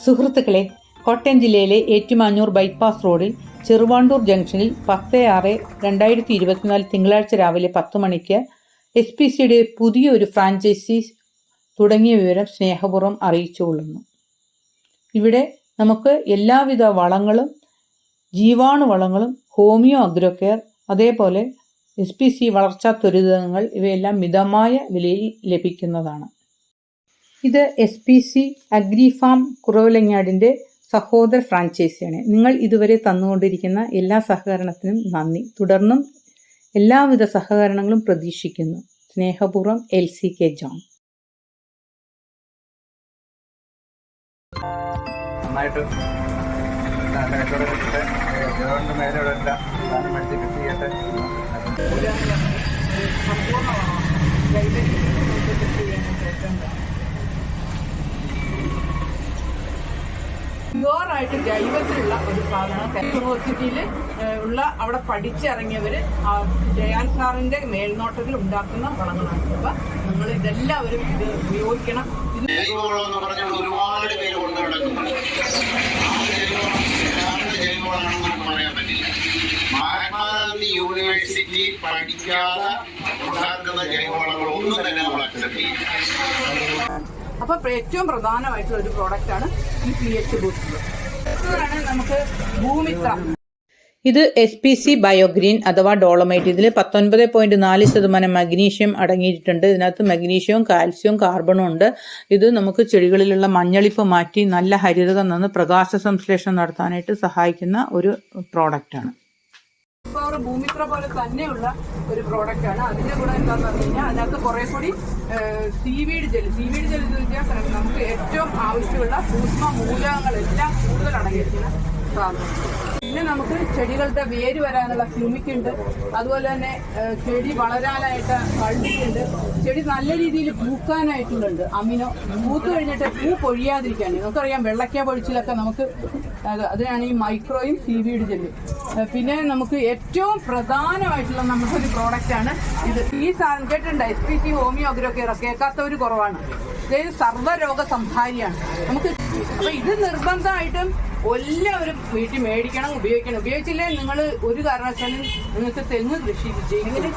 സുഹൃത്തുക്കളെ, കോട്ടയം ജില്ലയിലെ ഏറ്റുമാനൂർ ബൈപ്പാസ് റോഡിൽ ചെറുവാണ്ടൂർ ജംഗ്ഷനിൽ 10/6/2024 തിങ്കളാഴ്ച രാവിലെ 10 മണിക്ക് SPCയുടെ പുതിയൊരു ഫ്രാഞ്ചൈസി തുടങ്ങിയ വിവരം സ്നേഹപൂർവ്വം അറിയിച്ചുകൊള്ളുന്നു. ഇവിടെ നമുക്ക് എല്ലാവിധ വളങ്ങളും ജീവാണുവളങ്ങളും ഹോമിയോ അഗ്രോ കെയർ, അതേപോലെ SPC വളർച്ചാ ത്വരിതങ്ങൾ ഇവയെല്ലാം മിതമായ വിലയിൽ ലഭിക്കുന്നതാണ്. ഇത് SPC അഗ്രിഫാം കുറവലങ്ങാടിൻ്റെ സഹോദര ഫ്രാഞ്ചൈസിയാണ്. നിങ്ങൾ ഇതുവരെ തന്നുകൊണ്ടിരിക്കുന്ന എല്ലാ സഹകരണത്തിനും നന്ദി. തുടർന്നും എല്ലാവിധ സഹകരണങ്ങളും പ്രതീക്ഷിക്കുന്നു. സ്നേഹപൂർവ്വം LCK ജോൺ. പ്യുവറായിട്ട് ജൈവത്തിലുള്ള ഒരു സാധനം യൂണിവേഴ്സിറ്റിയിൽ ഉള്ള അവിടെ പഠിച്ചിറങ്ങിയവർ ജയാൽ സാറിന്റെ മേൽനോട്ടത്തിൽ ഉണ്ടാക്കുന്ന വളങ്ങളാണ്. അപ്പൊ നിങ്ങൾ ഇതെല്ലാവരും ഇത് ഉപയോഗിക്കണം. ഒരുപാട് പേര് കൊണ്ട് നടക്കുന്നുണ്ട്. മഹാത്മാഗാന്ധി യൂണിവേഴ്സിറ്റി പഠിക്കാതെ ഉണ്ടാക്കുന്ന ജൈവവളങ്ങൾ ഒന്നും തന്നെ നമ്മൾ അക്സെപ്റ്റ് ചെയ്യും. അപ്പൊ ഏറ്റവും പ്രധാനമായിട്ടുള്ള ഒരു പ്രോഡക്റ്റാണ് ഈ PH ബൂസ്റ്റർ. നമുക്ക് ഭൂമിത്ര. ഇത് SPC ബയോഗ്രീൻ അഥവാ ഡോളമൈറ്റ്. ഇതിൽ 19.4% മഗ്നീഷ്യം അടങ്ങിയിട്ടുണ്ട്. ഇതിനകത്ത് മഗ്നീഷ്യവും കാൽസ്യവും കാർബണും ഉണ്ട്. ഇത് നമുക്ക് ചെടികളിലുള്ള മഞ്ഞളിപ്പ് മാറ്റി നല്ല ഹരിതക നിന്ന് പ്രകാശ സംശ്ലേഷണം നടത്താനായിട്ട് സഹായിക്കുന്ന ഒരു പ്രോഡക്റ്റാണ്. ഭൂമിത്ര പോലെ തന്നെയുള്ള ഒരു പ്രോഡക്റ്റ് ആണ്. അതിന്റെ കൂടെ എന്താന്ന് പറഞ്ഞു കഴിഞ്ഞാൽ അതിനകത്ത് കുറെ കൂടി സീവീഡ് ജെൽ എന്ന് വെച്ചാൽ നമുക്ക് ഏറ്റവും ആവശ്യമുള്ള സൂക്ഷ്മ മൂലകങ്ങളെല്ലാം കൂടുതൽ അടങ്ങിയിരിക്കുന്ന സാധനം. പിന്നെ നമുക്ക് ചെടികളുടെ വേര് വരാനുള്ള ഹ്യൂമിക് ഉണ്ട്. അതുപോലെ തന്നെ ചെടി വളരാനായിട്ട് കൾഡിക്കുണ്ട്. ചെടി നല്ല രീതിയിൽ പൂക്കാനായിട്ടുള്ളത് അമിനോ. പൂത്ത് കഴിഞ്ഞിട്ട് പൂ പൊഴിയാതിരിക്കാൻ നമുക്കറിയാം, വെള്ളക്ക പൊഴിച്ചിലൊക്കെ നമുക്ക് അതിനാണ് ഈ മൈക്രോയും സീവീഡ് ജെല്ലും. പിന്നെ നമുക്ക് ഏറ്റവും പ്രധാനമായിട്ടുള്ള നമ്മുടെ ഒരു പ്രോഡക്റ്റാണ് ഇത്. ഈ സാധനം കേട്ടിട്ടുണ്ട്, SPC ഹോമിയോ അഗ്രോ കെയർ. കേൾക്കാത്തവർ കുറവാണ്. ഇത് സർവ്വരോഗ സംഹാരിയാണ് നമുക്ക്. അപ്പൊ ഇത് നിർബന്ധമായിട്ടും എല്ലാവരും വീട്ടിൽ മേടിക്കണം, ഉപയോഗിക്കണം. ഉപയോഗിച്ചില്ലേ നിങ്ങൾ ഒരു കാരണവശാലും നിങ്ങൾക്ക് തെങ്ങ് കൃഷി ചെയ്യുന്നത്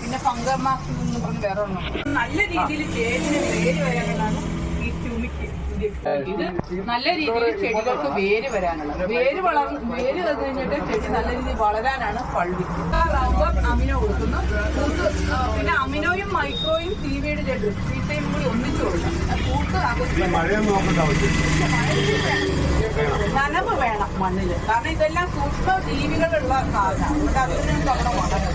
പിന്നെ ഫംഗമാസ് എന്ന് പറഞ്ഞ് വേറെ ഒന്നും. നല്ല രീതിയിൽ ചേരിന് വേര് വരാനാണ് ഈ ട്യൂമിക്ക്. ഇത് നല്ല രീതിയിൽ ചെടികൾക്ക് വേര് വരാനുള്ളത്. വേര് വന്നു കഴിഞ്ഞിട്ട് ചെടി നല്ല രീതിയിൽ വളരാനാണ് പള്ളി. അമിനോ കൊടുക്കുന്നു. പിന്നെ അമിനോയും മൈക്രോയും സീവീഡ് ജെല്ലും ഇത്രയും കൂടി ഒന്നിച്ചു കൊടുക്കണം. നനവ് വേണം മണ്ണില്. കാരണം ഇതെല്ലാം സൂക്ഷ്മ ജീവികളുള്ള സാധനമാണ്. അതുകൊണ്ട് അതിനും തവണ വളരണം.